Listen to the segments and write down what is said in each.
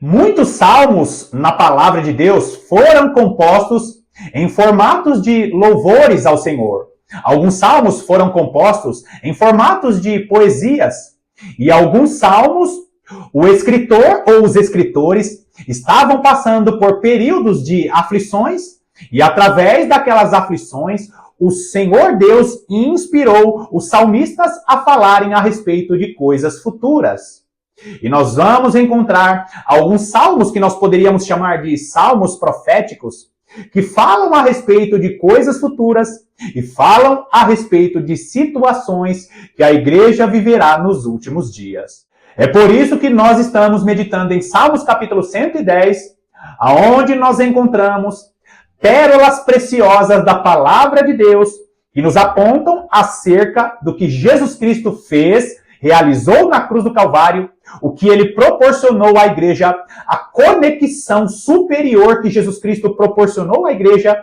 Muitos salmos na palavra de Deus foram compostos em formatos de louvores ao Senhor. Alguns salmos foram compostos em formatos de poesias. E alguns salmos, o escritor ou os escritores estavam passando por períodos de aflições e através daquelas aflições, o Senhor Deus inspirou os salmistas a falarem a respeito de coisas futuras. E nós vamos encontrar alguns salmos que nós poderíamos chamar de salmos proféticos, que falam a respeito de coisas futuras e falam a respeito de situações que a igreja viverá nos últimos dias. É por isso que nós estamos meditando em Salmos capítulo 110, aonde nós encontramos pérolas preciosas da palavra de Deus que nos apontam acerca do que Jesus Cristo fez, realizou na cruz do Calvário, o que ele proporcionou à igreja, a conexão superior que Jesus Cristo proporcionou à igreja,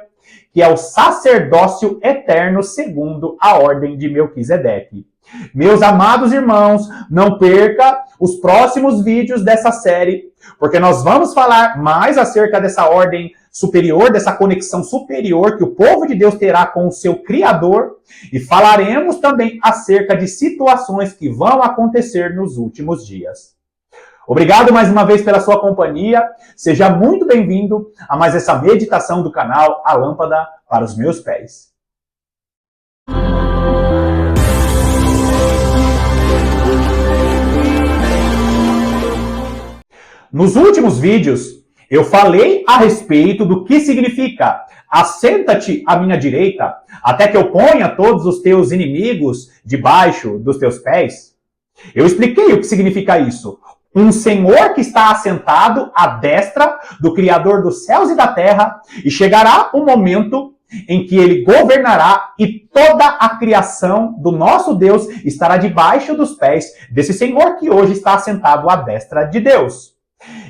que é o sacerdócio eterno segundo a ordem de Melquisedeque. Meus amados irmãos, não perca os próximos vídeos dessa série, porque nós vamos falar mais acerca dessa ordem superior, dessa conexão superior que o povo de Deus terá com o seu Criador, e falaremos também acerca de situações que vão acontecer nos últimos dias. Obrigado mais uma vez pela sua companhia, seja muito bem-vindo a mais essa meditação do canal A Lâmpada para os Meus Pés. Nos últimos vídeos, eu falei a respeito do que significa assenta-te à minha direita, até que eu ponha todos os teus inimigos debaixo dos teus pés. Eu expliquei o que significa isso. Um Senhor que está assentado à destra do Criador dos céus e da terra, e chegará um momento em que ele governará e toda a criação do nosso Deus estará debaixo dos pés desse Senhor que hoje está assentado à destra de Deus.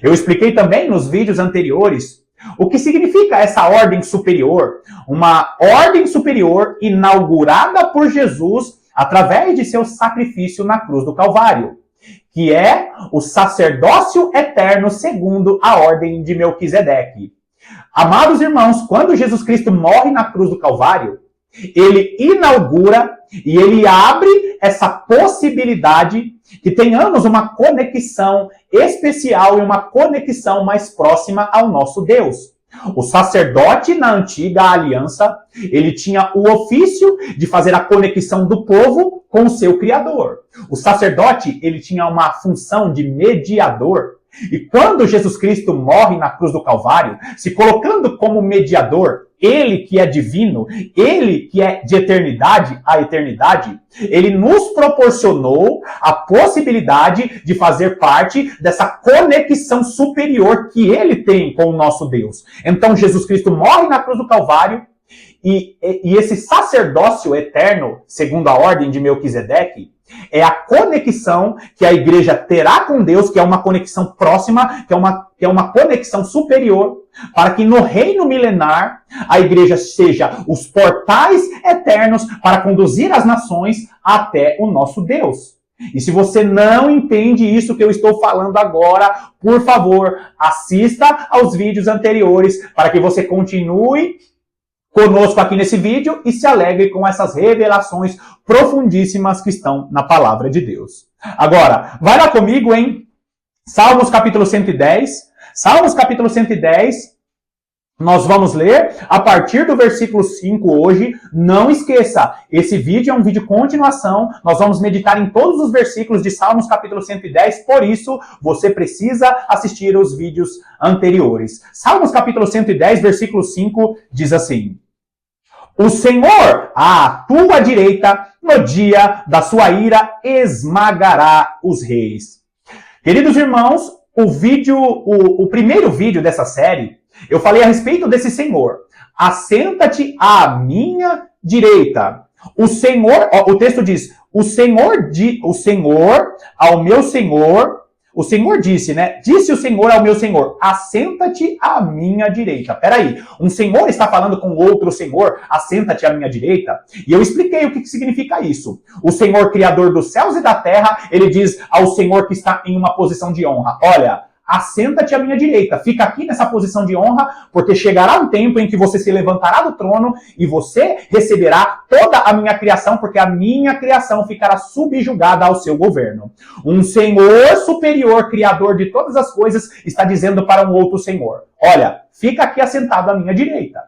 Eu expliquei também nos vídeos anteriores o que significa essa ordem superior, uma ordem superior inaugurada por Jesus através de seu sacrifício na cruz do Calvário, que é o sacerdócio eterno segundo a ordem de Melquisedeque. Amados irmãos, quando Jesus Cristo morre na cruz do Calvário, ele inaugura e ele abre essa possibilidade que tenhamos uma conexão especial e uma conexão mais próxima ao nosso Deus. O sacerdote na antiga aliança, ele tinha o ofício de fazer a conexão do povo com o seu Criador. O sacerdote, ele tinha uma função de mediador. E quando Jesus Cristo morre na cruz do Calvário, se colocando como mediador, ele que é divino, ele que é de eternidade a eternidade, ele nos proporcionou a possibilidade de fazer parte dessa conexão superior que ele tem com o nosso Deus. Então Jesus Cristo morre na cruz do Calvário e esse sacerdócio eterno, segundo a ordem de Melquisedeque, é a conexão que a igreja terá com Deus, que é uma conexão próxima, que é uma conexão superior, para que no reino milenar a igreja seja os portais eternos para conduzir as nações até o nosso Deus. E se você não entende isso que eu estou falando agora, por favor, assista aos vídeos anteriores para que você continue conosco aqui nesse vídeo e se alegre com essas revelações profundíssimas que estão na palavra de Deus. Agora, vai lá comigo em Salmos capítulo 110. Salmos capítulo 110, nós vamos ler a partir do versículo 5 hoje. Não esqueça, esse vídeo é um vídeo continuação. Nós vamos meditar em todos os versículos de Salmos capítulo 110, por isso você precisa assistir os vídeos anteriores. Salmos capítulo 110, versículo 5 diz assim: O Senhor, à tua direita, no dia da sua ira, esmagará os reis. Queridos irmãos, o primeiro vídeo dessa série, eu falei a respeito desse Senhor. Assenta-te à minha direita. O Senhor, o texto diz, o Senhor ao meu Senhor, o Senhor disse, né? Disse o Senhor ao meu Senhor, assenta-te à minha direita. Peraí, um Senhor está falando com outro Senhor, assenta-te à minha direita? E eu expliquei o que significa isso. O Senhor Criador dos céus e da terra, ele diz ao Senhor que está em uma posição de honra, olha, assenta-te à minha direita. Fica aqui nessa posição de honra, porque chegará um tempo em que você se levantará do trono e você receberá toda a minha criação, porque a minha criação ficará subjugada ao seu governo. Um Senhor superior, criador de todas as coisas, está dizendo para um outro Senhor: olha, fica aqui assentado à minha direita.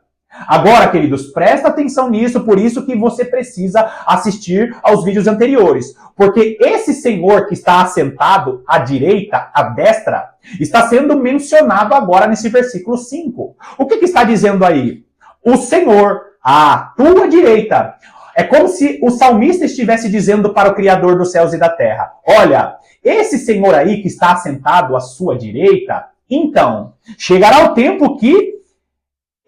Agora, queridos, presta atenção nisso, por isso que você precisa assistir aos vídeos anteriores. Porque esse Senhor que está assentado à direita, à destra, está sendo mencionado agora nesse versículo 5. O que está dizendo aí? O Senhor à tua direita. É como se o salmista estivesse dizendo para o Criador dos céus e da terra: olha, esse Senhor aí que está assentado à sua direita, então, chegará o tempo que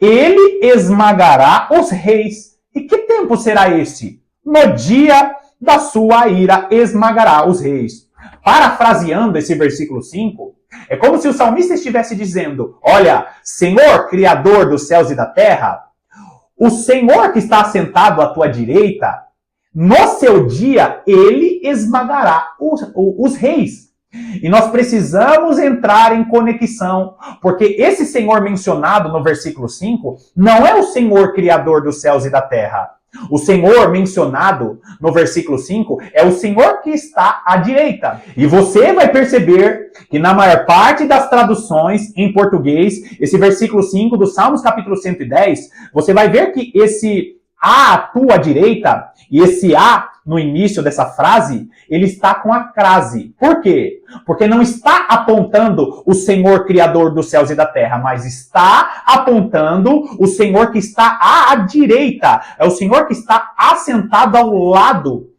ele esmagará os reis. E que tempo será esse? No dia da sua ira esmagará os reis. Parafraseando esse versículo 5, é como se o salmista estivesse dizendo: olha, Senhor, Criador dos céus e da terra, o Senhor que está assentado à tua direita, no seu dia, ele esmagará os reis. E nós precisamos entrar em conexão, porque esse Senhor mencionado no versículo 5 não é o Senhor Criador dos céus e da terra. O Senhor mencionado no versículo 5 é o Senhor que está à direita. E você vai perceber que na maior parte das traduções em português, esse versículo 5 do Salmos capítulo 110, você vai ver que esse à tua direita, e esse a no início dessa frase, ele está com a crase. Por quê? Porque não está apontando o Senhor Criador dos céus e da terra, mas está apontando o Senhor que está à direita. É o Senhor que está assentado ao lado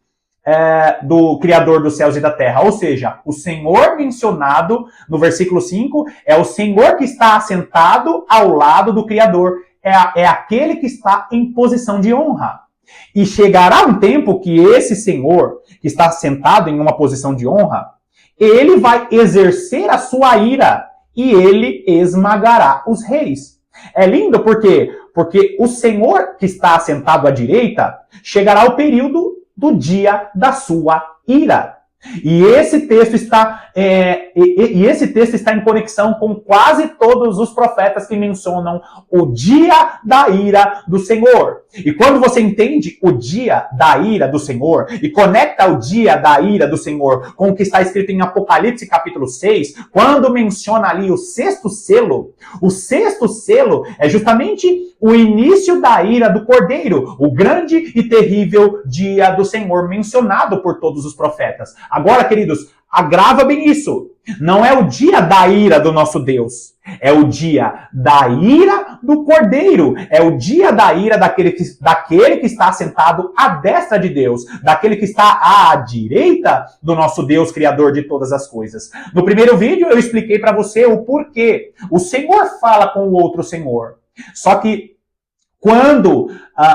do Criador dos céus e da terra. Ou seja, o Senhor mencionado no versículo 5 é o Senhor que está assentado ao lado do Criador. É aquele que está em posição de honra. E chegará um tempo que esse Senhor, que está sentado em uma posição de honra, ele vai exercer a sua ira e ele esmagará os reis. É lindo porque o Senhor que está assentado à direita, chegará o período do dia da sua ira. E esse texto está em conexão com quase todos os profetas que mencionam o dia da ira do Senhor. E quando você entende o dia da ira do Senhor e conecta o dia da ira do Senhor com o que está escrito em Apocalipse capítulo 6, quando menciona ali o sexto selo é justamente o início da ira do Cordeiro, o grande e terrível dia do Senhor mencionado por todos os profetas. Agora, queridos, agrava bem isso. Não é o dia da ira do nosso Deus. É o dia da ira do Cordeiro. É o dia da ira daquele que está sentado à destra de Deus. Daquele que está à direita do nosso Deus, Criador de todas as coisas. No primeiro vídeo eu expliquei para você o porquê. O Senhor fala com o outro Senhor. Só que quando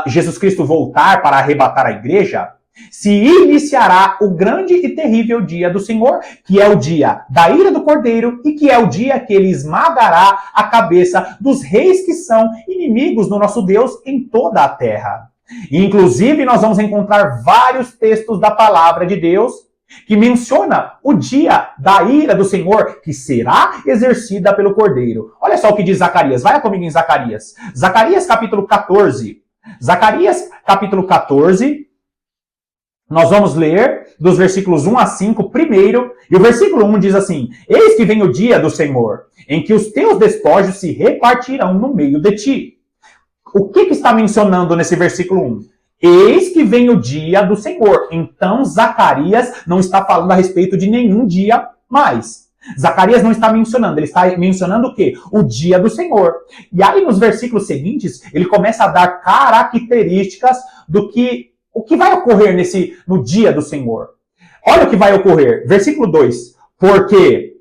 Jesus Cristo voltar para arrebatar a igreja, se iniciará o grande e terrível dia do Senhor, que é o dia da ira do Cordeiro e que é o dia que ele esmagará a cabeça dos reis que são inimigos do nosso Deus em toda a terra. E, inclusive, nós vamos encontrar vários textos da palavra de Deus que menciona o dia da ira do Senhor que será exercida pelo Cordeiro. Olha só o que diz Zacarias. Vai comigo em Zacarias. Zacarias capítulo 14. Zacarias capítulo 14. Nós vamos ler dos versículos 1 a 5 primeiro, e o versículo 1 diz assim: eis que vem o dia do Senhor, em que os teus despojos se repartirão no meio de ti. O que está mencionando nesse versículo 1? Eis que vem o dia do Senhor. Então Zacarias não está falando a respeito de nenhum dia mais. Zacarias não está mencionando, ele está mencionando o quê? O dia do Senhor. E aí nos versículos seguintes, ele começa a dar características do que o que vai ocorrer no dia do Senhor. Olha o que vai ocorrer. Versículo 2. Porque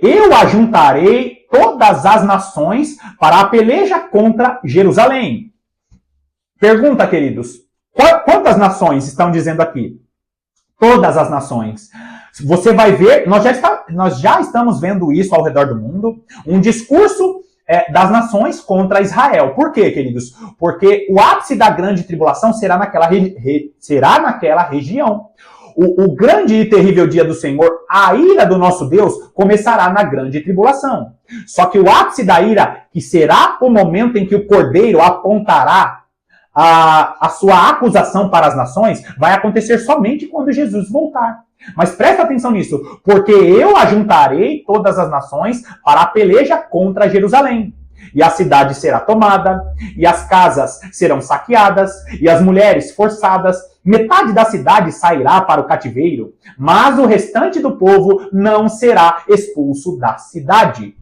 eu ajuntarei todas as nações para a peleja contra Jerusalém. Pergunta, queridos. Quantas nações estão dizendo aqui? Todas as nações. Você vai ver, nós já estamos vendo isso ao redor do mundo. Um discurso das nações contra Israel. Por quê, queridos? Porque o ápice da grande tribulação será naquela região. o grande e terrível dia do Senhor, a ira do nosso Deus, começará na grande tribulação. Só que o ápice da ira, que será o momento em que o Cordeiro apontará a sua acusação para as nações, vai acontecer somente quando Jesus voltar. Mas presta atenção nisso, porque eu ajuntarei todas as nações para a peleja contra Jerusalém. E a cidade será tomada, e as casas serão saqueadas, e as mulheres forçadas. Metade da cidade sairá para o cativeiro, mas o restante do povo não será expulso da cidade.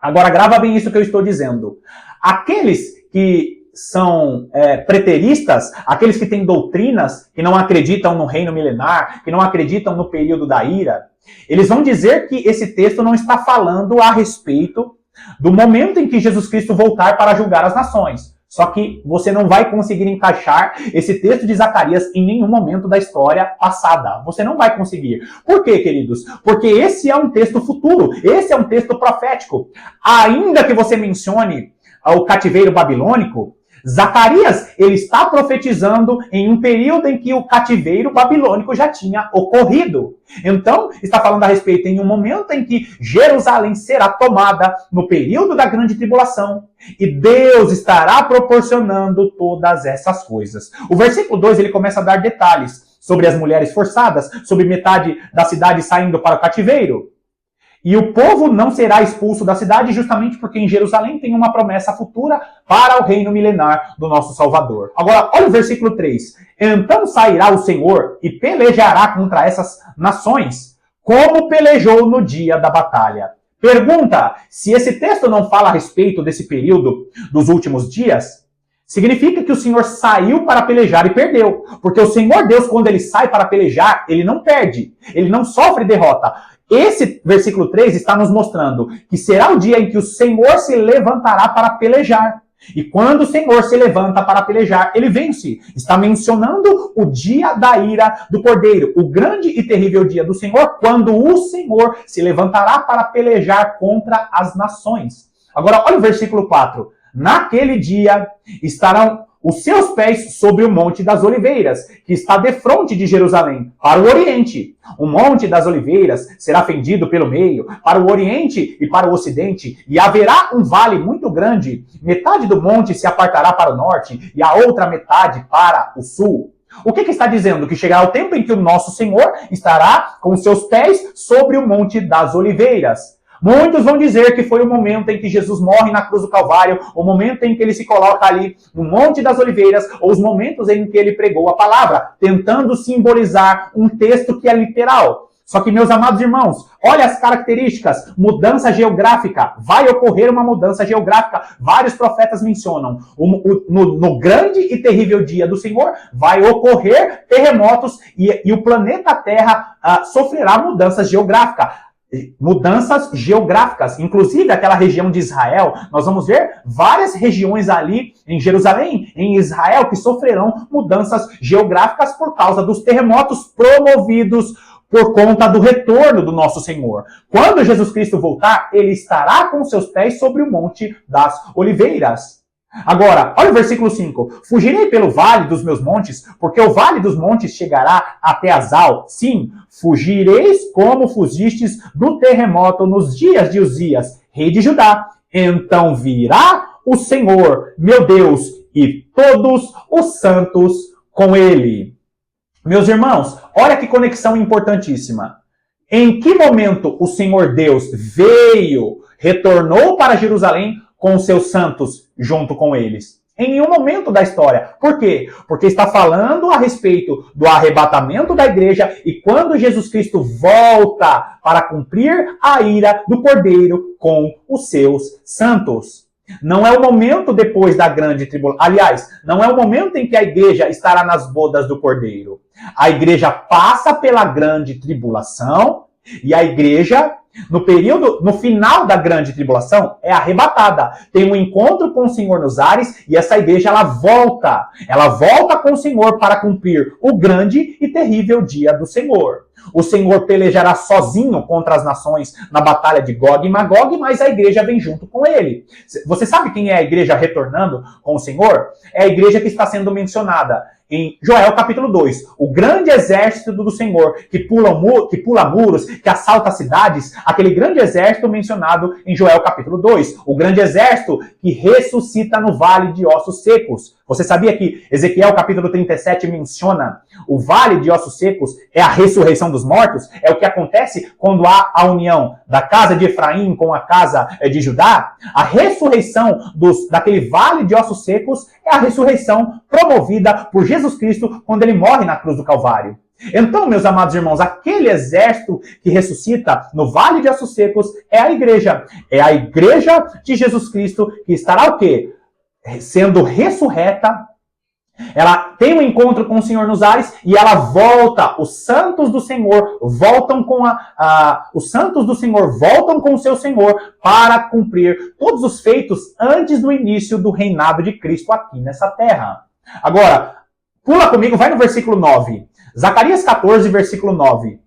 Agora grava bem isso que eu estou dizendo. Aqueles que são preteristas, aqueles que têm doutrinas, que não acreditam no reino milenar, que não acreditam no período da ira, eles vão dizer que esse texto não está falando a respeito do momento em que Jesus Cristo voltar para julgar as nações. Só que você não vai conseguir encaixar esse texto de Zacarias em nenhum momento da história passada. Você não vai conseguir. Por quê, queridos? Porque esse é um texto futuro. Esse é um texto profético. Ainda que você mencione o cativeiro babilônico, Zacarias, ele está profetizando em um período em que o cativeiro babilônico já tinha ocorrido. Então, está falando a respeito em um momento em que Jerusalém será tomada no período da grande tribulação. E Deus estará proporcionando todas essas coisas. O versículo 2, ele começa a dar detalhes sobre as mulheres forçadas, sobre metade da cidade saindo para o cativeiro. E o povo não será expulso da cidade justamente porque em Jerusalém tem uma promessa futura para o reino milenar do nosso Salvador. Agora, olha o versículo 3. Então sairá o Senhor e pelejará contra essas nações, como pelejou no dia da batalha. Pergunta, se esse texto não fala a respeito desse período dos últimos dias, significa que o Senhor saiu para pelejar e perdeu. Porque o Senhor Deus, quando ele sai para pelejar, ele não perde, ele não sofre derrota. Esse versículo 3 está nos mostrando que será o dia em que o Senhor se levantará para pelejar. E quando o Senhor se levanta para pelejar, ele vence. Está mencionando o dia da ira do Cordeiro, o grande e terrível dia do Senhor, quando o Senhor se levantará para pelejar contra as nações. Agora, olha o versículo 4. Naquele dia estarão os seus pés sobre o Monte das Oliveiras, que está defronte de Jerusalém, para o Oriente. O Monte das Oliveiras será fendido pelo meio, para o Oriente e para o Ocidente, e haverá um vale muito grande. Metade do monte se apartará para o norte, e a outra metade para o sul. O que está dizendo? Que chegará o tempo em que o nosso Senhor estará com seus pés sobre o Monte das Oliveiras. Muitos vão dizer que foi o momento em que Jesus morre na cruz do Calvário, o momento em que ele se coloca ali no Monte das Oliveiras, ou os momentos em que ele pregou a palavra, tentando simbolizar um texto que é literal. Só que, meus amados irmãos, olha as características. Mudança geográfica. Vai ocorrer uma mudança geográfica. Vários profetas mencionam. No grande e terrível dia do Senhor, vai ocorrer terremotos e o planeta Terra sofrerá mudanças geográficas. Inclusive aquela região de Israel, nós vamos ver várias regiões ali em Jerusalém, em Israel, que sofrerão mudanças geográficas por causa dos terremotos promovidos por conta do retorno do nosso Senhor. Quando Jesus Cristo voltar, ele estará com seus pés sobre o Monte das Oliveiras. Agora, olha o versículo 5. Fugirei pelo vale dos meus montes, porque o vale dos montes chegará até Azal. Sim, fugireis como fugistes do terremoto nos dias de Uzias, rei de Judá. Então virá o Senhor, meu Deus, e todos os santos com ele. Meus irmãos, olha que conexão importantíssima. Em que momento o Senhor Deus retornou para Jerusalém com seus santos junto com eles? Em nenhum momento da história. Por quê? Porque está falando a respeito do arrebatamento da igreja e quando Jesus Cristo volta para cumprir a ira do Cordeiro com os seus santos. Não é o momento depois da grande tribulação. Aliás, não é o momento em que a igreja estará nas bodas do Cordeiro. A igreja passa pela grande tribulação e a igreja, no final da grande tribulação, é arrebatada. Tem um encontro com o Senhor nos ares e essa igreja, ela volta. Ela volta com o Senhor para cumprir o grande e terrível dia do Senhor. O Senhor pelejará sozinho contra as nações na batalha de Gog e Magog, mas a igreja vem junto com ele. Você sabe quem é a igreja retornando com o Senhor? É a igreja que está sendo mencionada em Joel capítulo 2. O grande exército do Senhor que pula muros, que assalta cidades, aquele grande exército mencionado em Joel capítulo 2. O grande exército que ressuscita no vale de ossos secos. Você sabia que Ezequiel capítulo 37 menciona o vale de ossos secos é a ressurreição dos mortos? É o que acontece quando há a união da casa de Efraim com a casa de Judá? A ressurreição daquele vale de ossos secos é a ressurreição promovida por Jesus Cristo quando ele morre na cruz do Calvário. Então, meus amados irmãos, aquele exército que ressuscita no vale de ossos secos é a igreja. É a igreja de Jesus Cristo que estará o quê? Sendo ressurreta. Ela tem um encontro com o Senhor nos ares e ela volta. Os santos do Senhor voltam com os santos do Senhor voltam com o seu Senhor para cumprir todos os feitos antes do início do reinado de Cristo aqui nessa terra. Agora, pula comigo, vai no versículo 9. Zacarias 14, versículo 9.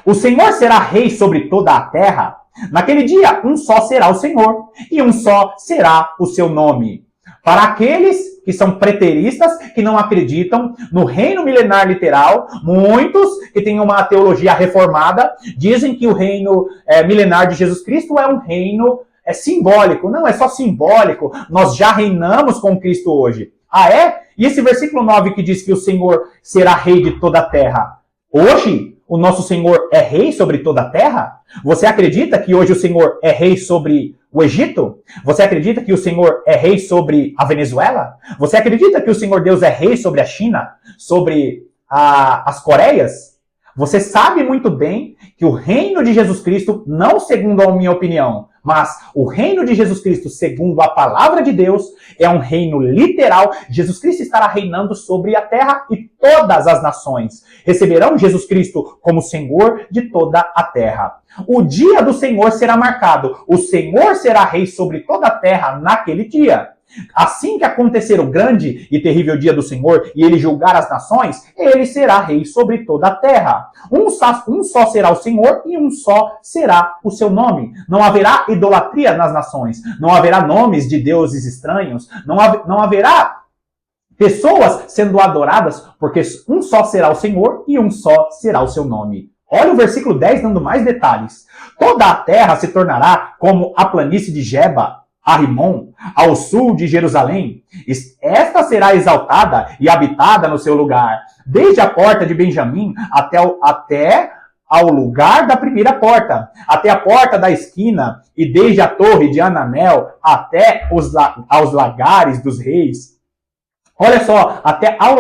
O Senhor será rei sobre toda a terra. Naquele dia, um só será o Senhor, e um só será o seu nome. Para aqueles que são preteristas, que não acreditam no reino milenar literal, muitos que têm uma teologia reformada, dizem que o reino milenar de Jesus Cristo é um reino simbólico. Não, é só simbólico. Nós já reinamos com Cristo hoje. Ah, é? E esse versículo 9 que diz que o Senhor será rei de toda a terra. Hoje, o nosso Senhor é rei sobre toda a terra? Você acredita que hoje o Senhor é rei sobre o Egito? Você acredita que o Senhor é rei sobre a Venezuela? Você acredita que o Senhor Deus é rei sobre a China? Sobre as Coreias? Você sabe muito bem que o reino de Jesus Cristo, não segundo a minha opinião, mas o reino de Jesus Cristo, segundo a palavra de Deus, é um reino literal. Jesus Cristo estará reinando sobre a terra e todas as nações receberão Jesus Cristo como Senhor de toda a terra. O dia do Senhor será marcado. O Senhor será rei sobre toda a terra naquele dia. Assim que acontecer o grande e terrível dia do Senhor e ele julgar as nações, ele será rei sobre toda a terra. Um só será o Senhor e um só será o seu nome. Não haverá idolatria nas nações. Não haverá nomes de deuses estranhos. Não haverá pessoas sendo adoradas, porque um só será o Senhor e um só será o seu nome. Olha o versículo 10 dando mais detalhes. Toda a terra se tornará como a planície de Geba, a Rimon, ao sul de Jerusalém. Esta será exaltada e habitada no seu lugar, desde a porta de Benjamim até ao lugar da primeira porta, até a porta da esquina, e desde a torre de Anamel até aos lagares dos reis. Olha só, até ao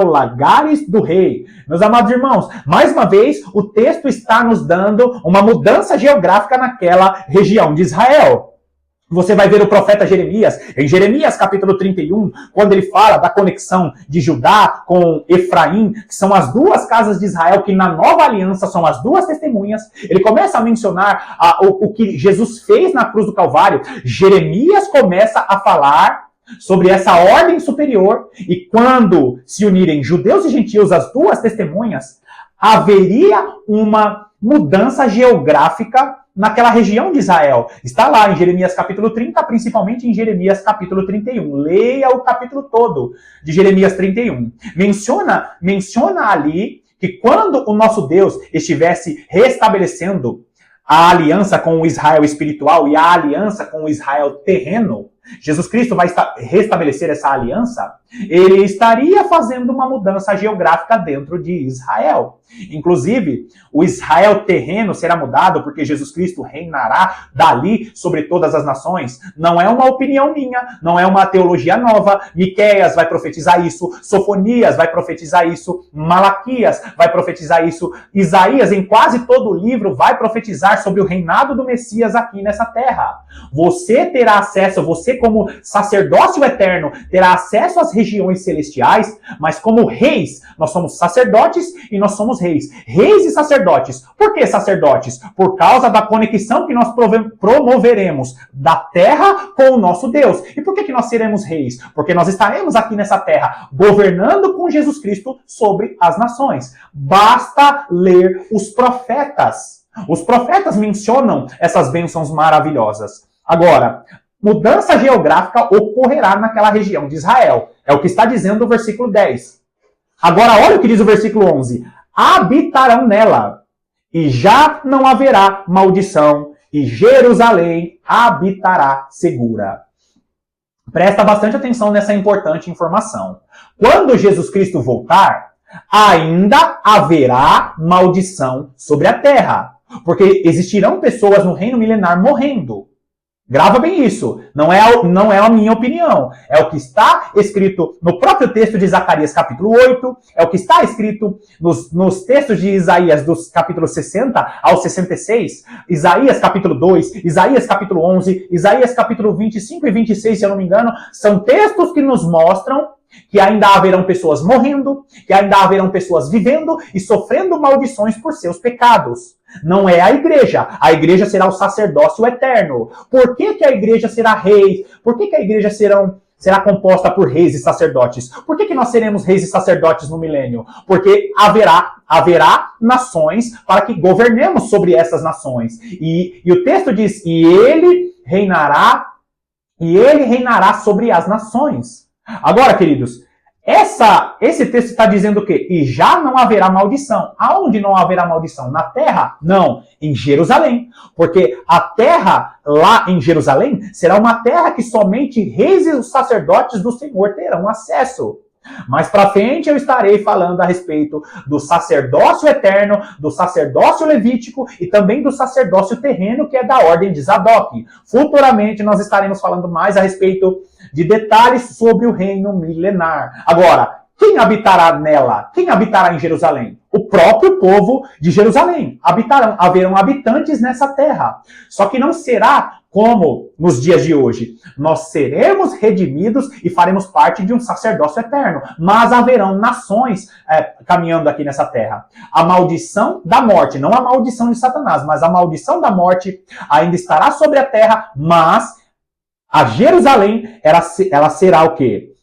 lagares do rei. Meus amados irmãos, mais uma vez, o texto está nos dando uma mudança geográfica naquela região de Israel. Você vai ver o profeta Jeremias, em Jeremias capítulo 31, quando ele fala da conexão de Judá com Efraim, que são as duas casas de Israel, que na nova aliança são as duas testemunhas. Ele começa a mencionar o que Jesus fez na cruz do Calvário. Jeremias começa a falar sobre essa ordem superior, e quando se unirem judeus e gentios, as duas testemunhas, haveria uma mudança geográfica naquela região de Israel. Está lá em Jeremias capítulo 30, principalmente em Jeremias capítulo 31. Leia o capítulo todo de Jeremias 31. Menciona ali que quando o nosso Deus estivesse restabelecendo a aliança com o Israel espiritual e a aliança com o Israel terreno, Jesus Cristo vai restabelecer essa aliança, ele estaria fazendo uma mudança geográfica dentro de Israel. Inclusive, o Israel terreno será mudado porque Jesus Cristo reinará dali sobre todas as nações. Não é uma opinião minha, não é uma teologia nova. Miqueias vai profetizar isso, Sofonias vai profetizar isso, Malaquias vai profetizar isso, Isaías, em quase todo o livro, vai profetizar sobre o reinado do Messias aqui nessa terra. Você terá acesso, você como sacerdócio eterno, terá acesso às regiões celestiais, mas como reis, nós somos sacerdotes e nós somos reis. Reis e sacerdotes. Por que sacerdotes? Por causa da conexão que nós promoveremos da terra com o nosso Deus. E por que nós seremos reis? Porque nós estaremos aqui nessa terra, governando com Jesus Cristo sobre as nações. Basta ler os profetas. Os profetas mencionam essas bênçãos maravilhosas. Agora, mudança geográfica ocorrerá naquela região de Israel. É o que está dizendo o versículo 10. Agora, olha o que diz o versículo 11. Habitarão nela, e já não haverá maldição, e Jerusalém habitará segura. Presta bastante atenção nessa importante informação. Quando Jesus Cristo voltar, ainda haverá maldição sobre a terra, porque existirão pessoas no reino milenar morrendo. Grava bem isso. Não é a minha opinião. É o que está escrito no próprio texto de Zacarias capítulo 8. É o que está escrito nos textos de Isaías dos capítulos 60 ao 66. Isaías capítulo 2, Isaías capítulo 11, Isaías capítulo 25 e 26, se eu não me engano. São textos que nos mostram que ainda haverão pessoas morrendo, que ainda haverão pessoas vivendo e sofrendo maldições por seus pecados. Não é a igreja será o sacerdócio eterno. Por que a igreja será rei? Por que a igreja será composta por reis e sacerdotes? Por que nós seremos reis e sacerdotes no milênio? Porque haverá nações para que governemos sobre essas nações. E o texto diz, e ele reinará sobre as nações. Agora, queridos, esse texto está dizendo o quê? E já não haverá maldição. Aonde não haverá maldição? Na terra? Não, em Jerusalém. Porque a terra lá em Jerusalém será uma terra que somente reis e os sacerdotes do Senhor terão acesso. Mais pra frente eu estarei falando a respeito do sacerdócio eterno, do sacerdócio levítico e também do sacerdócio terreno, que é da ordem de Zadok. Futuramente nós estaremos falando mais a respeito de detalhes sobre o reino milenar. Agora, quem habitará nela? Quem habitará em Jerusalém? O próprio povo de Jerusalém. Haverão habitantes nessa terra. Só que não será como nos dias de hoje. Nós seremos redimidos e faremos parte de um sacerdócio eterno. Mas haverão nações caminhando aqui nessa terra. A maldição da morte, não a maldição de Satanás, mas a maldição da morte ainda estará sobre a terra, mas a Jerusalém, ela será o quê?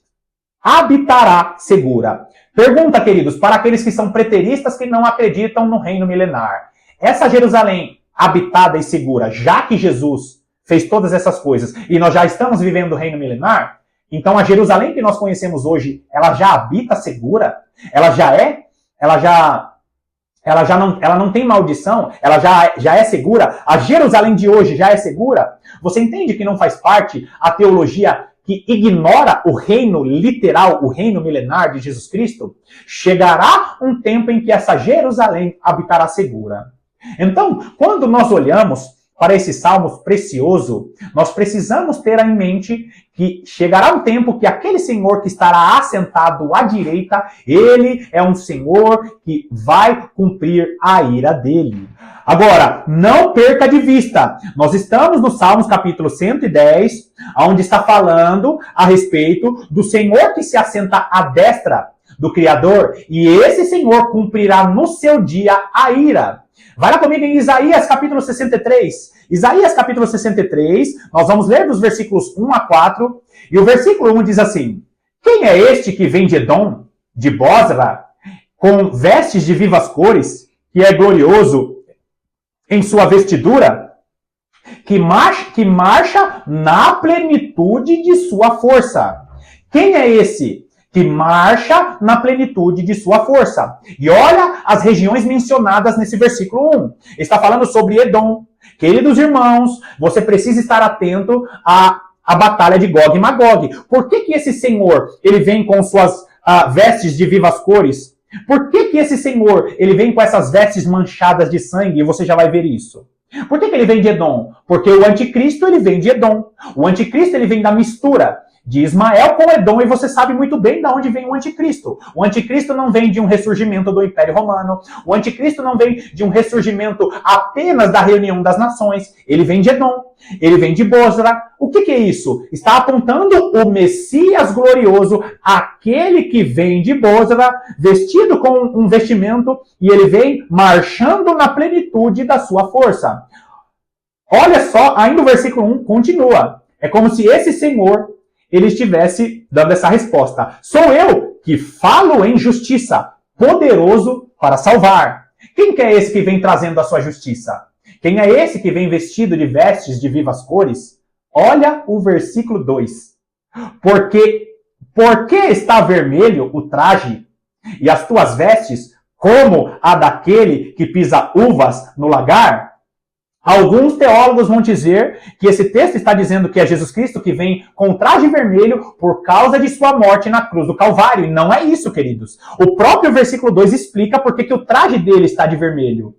Habitará segura. Pergunta, queridos, para aqueles que são preteristas que não acreditam no reino milenar. Essa Jerusalém habitada e segura, já que Jesus fez todas essas coisas e nós já estamos vivendo o reino milenar, então a Jerusalém que nós conhecemos hoje, ela já habita segura? Ela não tem maldição? Ela já é segura? A Jerusalém de hoje já é segura? Você entende que não faz parte a teologia que ignora o reino literal, o reino milenar de Jesus Cristo? Chegará um tempo em que essa Jerusalém habitará segura. Então, quando nós olhamos para esse salmo precioso, nós precisamos ter em mente que chegará um tempo que aquele Senhor que estará assentado à direita, ele é um Senhor que vai cumprir a ira dele. Agora, não perca de vista, nós estamos no Salmos capítulo 110, onde está falando a respeito do Senhor que se assenta à destra do Criador, e esse Senhor cumprirá no seu dia a ira. Vai lá comigo em Isaías capítulo 63. Isaías capítulo 63, nós vamos ler dos versículos 1 a 4, e o versículo 1 diz assim: Quem é este que vem de Edom, de Bosra, com vestes de vivas cores, que é glorioso em sua vestidura, que marcha na plenitude de sua força? Quem é esse que marcha na plenitude de sua força? E olha as regiões mencionadas nesse versículo 1. Está falando sobre Edom. Queridos irmãos, você precisa estar atento à batalha de Gog e Magog. Por que esse Senhor ele vem com suas vestes de vivas cores? Por que esse Senhor ele vem com essas vestes manchadas de sangue? E você já vai ver isso. Por que ele vem de Edom? Porque o anticristo ele vem de Edom. O anticristo ele vem da mistura de Ismael com Edom, e você sabe muito bem de onde vem o anticristo. O anticristo não vem de um ressurgimento do Império Romano. O anticristo não vem de um ressurgimento apenas da reunião das nações. Ele vem de Edom. Ele vem de Bosra. O que é isso? Está apontando o Messias glorioso, aquele que vem de Bosra, vestido com um vestimento, e ele vem marchando na plenitude da sua força. Olha só, ainda o versículo 1 continua. É como se esse Senhor ele estivesse dando essa resposta. Sou eu que falo em justiça, poderoso para salvar. Quem que é esse que vem trazendo a sua justiça? Quem é esse que vem vestido de vestes de vivas cores? Olha o versículo 2. Porque está vermelho o traje e as tuas vestes como a daquele que pisa uvas no lagar? Alguns teólogos vão dizer que esse texto está dizendo que é Jesus Cristo que vem com o traje vermelho por causa de sua morte na cruz do Calvário. E não é isso, queridos. O próprio versículo 2 explica por que o traje dele está de vermelho.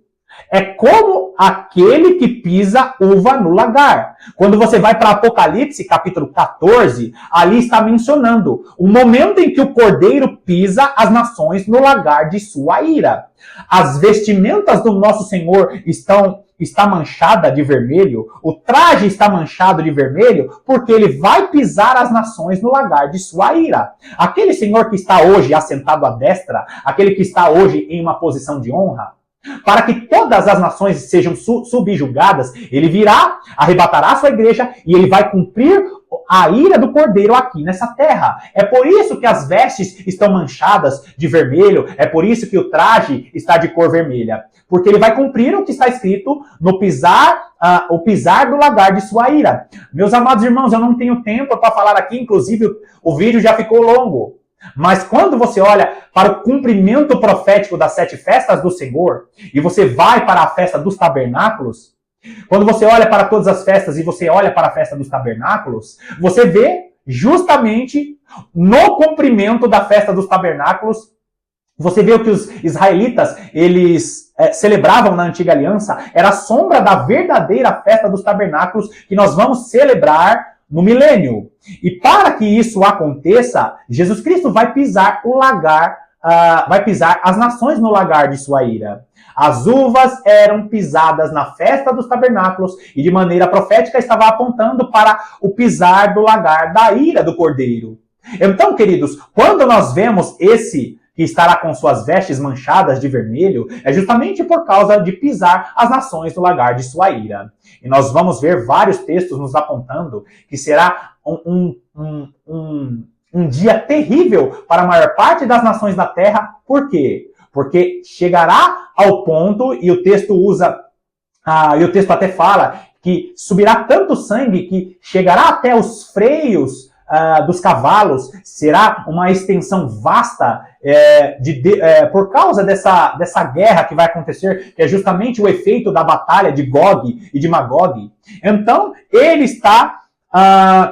É como aquele que pisa uva no lagar. Quando você vai para Apocalipse, capítulo 14, ali está mencionando o momento em que o cordeiro pisa as nações no lagar de sua ira. As vestimentas do nosso Senhor está manchada de vermelho, o traje está manchado de vermelho, porque ele vai pisar as nações no lagar de sua ira. Aquele Senhor que está hoje assentado à destra, aquele que está hoje em uma posição de honra, para que todas as nações sejam subjugadas, ele virá, arrebatará a sua igreja e ele vai cumprir a ira do Cordeiro aqui nessa terra. É por isso que as vestes estão manchadas de vermelho, é por isso que o traje está de cor vermelha. Porque ele vai cumprir o que está escrito no o pisar do lagar de sua ira. Meus amados irmãos, eu não tenho tempo para falar aqui, inclusive o vídeo já ficou longo. Mas quando você olha para o cumprimento profético das 7 festas do Senhor, e você vai para a festa dos tabernáculos, quando você olha para todas as festas e você olha para a festa dos tabernáculos, você vê justamente no cumprimento da festa dos tabernáculos, você vê o que os israelitas, eles celebravam na antiga aliança, era a sombra da verdadeira festa dos tabernáculos que nós vamos celebrar no milênio. E para que isso aconteça, Jesus Cristo vai pisar o lagar, vai pisar as nações no lagar de sua ira. As uvas eram pisadas na festa dos tabernáculos e de maneira profética estava apontando para o pisar do lagar da ira do Cordeiro. Então, queridos, quando nós vemos esse que estará com suas vestes manchadas de vermelho, é justamente por causa de pisar as nações no lagar de sua ira. E nós vamos ver vários textos nos apontando que será um dia terrível para a maior parte das nações da terra. Por quê? Porque chegará ao ponto, e o texto até fala, que subirá tanto sangue que chegará até os freios dos cavalos, será uma extensão vasta por causa dessa guerra que vai acontecer, que é justamente o efeito da batalha de Gog e de Magog. Então, ele está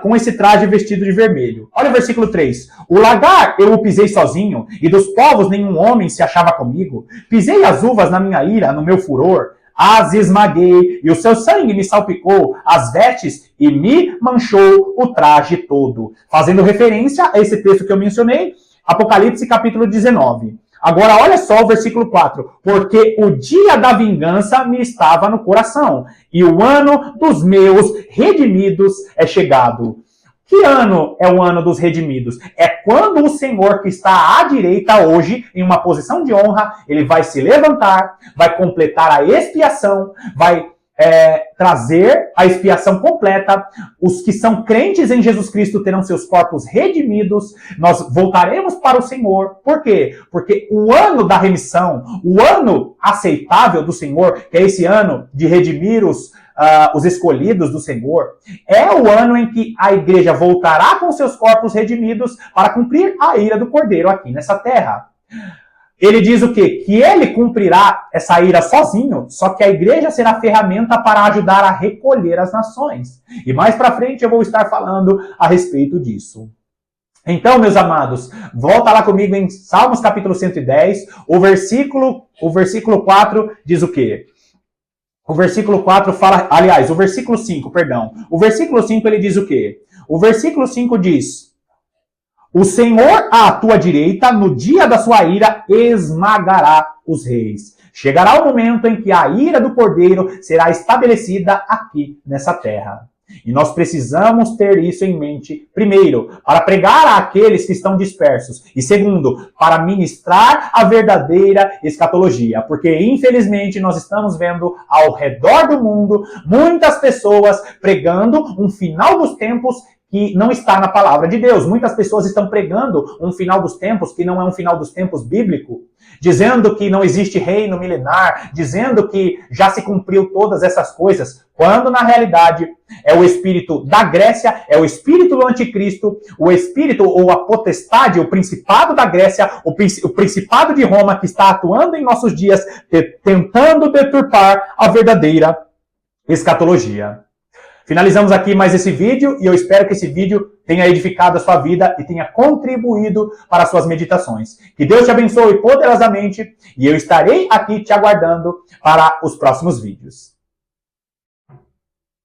com esse traje vestido de vermelho. Olha o versículo 3. O lagar eu o pisei sozinho, e dos povos nenhum homem se achava comigo. Pisei as uvas na minha ira, no meu furor. As esmaguei, e o seu sangue me salpicou as vestes e me manchou o traje todo. Fazendo referência a esse texto que eu mencionei, Apocalipse capítulo 19. Agora olha só o versículo 4. Porque o dia da vingança me estava no coração, e o ano dos meus redimidos é chegado. Que ano é o ano dos redimidos? É quando o Senhor que está à direita hoje, em uma posição de honra, ele vai se levantar, vai completar a expiação, vai trazer a expiação completa. Os que são crentes em Jesus Cristo terão seus corpos redimidos. Nós voltaremos para o Senhor. Por quê? Porque o ano da remissão, o ano aceitável do Senhor, que é esse ano de redimir os escolhidos do Senhor, é o ano em que a igreja voltará com seus corpos redimidos para cumprir a ira do Cordeiro aqui nessa terra. Ele diz o quê? Que ele cumprirá essa ira sozinho, só que a igreja será ferramenta para ajudar a recolher as nações. E mais para frente eu vou estar falando a respeito disso. Então, meus amados, volta lá comigo em Salmos capítulo 110, o versículo 4 diz o quê? O versículo 4 fala, aliás, o versículo 5, perdão. O versículo 5 ele diz o quê? O versículo 5 diz: o Senhor à tua direita, no dia da sua ira, esmagará os reis. Chegará o momento em que a ira do Cordeiro será estabelecida aqui nessa terra. E nós precisamos ter isso em mente, primeiro, para pregar àqueles que estão dispersos, e segundo, para ministrar a verdadeira escatologia, porque infelizmente nós estamos vendo ao redor do mundo muitas pessoas pregando um final dos tempos que não está na palavra de Deus. Muitas pessoas estão pregando um final dos tempos que não é um final dos tempos bíblico, dizendo que não existe reino milenar, dizendo que já se cumpriu todas essas coisas, quando na realidade é o espírito da Grécia, é o espírito do anticristo, o espírito ou a potestade, o principado da Grécia, o principado de Roma que está atuando em nossos dias, tentando deturpar a verdadeira escatologia. Finalizamos aqui mais esse vídeo e eu espero que esse vídeo tenha edificado a sua vida e tenha contribuído para as suas meditações. Que Deus te abençoe poderosamente e eu estarei aqui te aguardando para os próximos vídeos.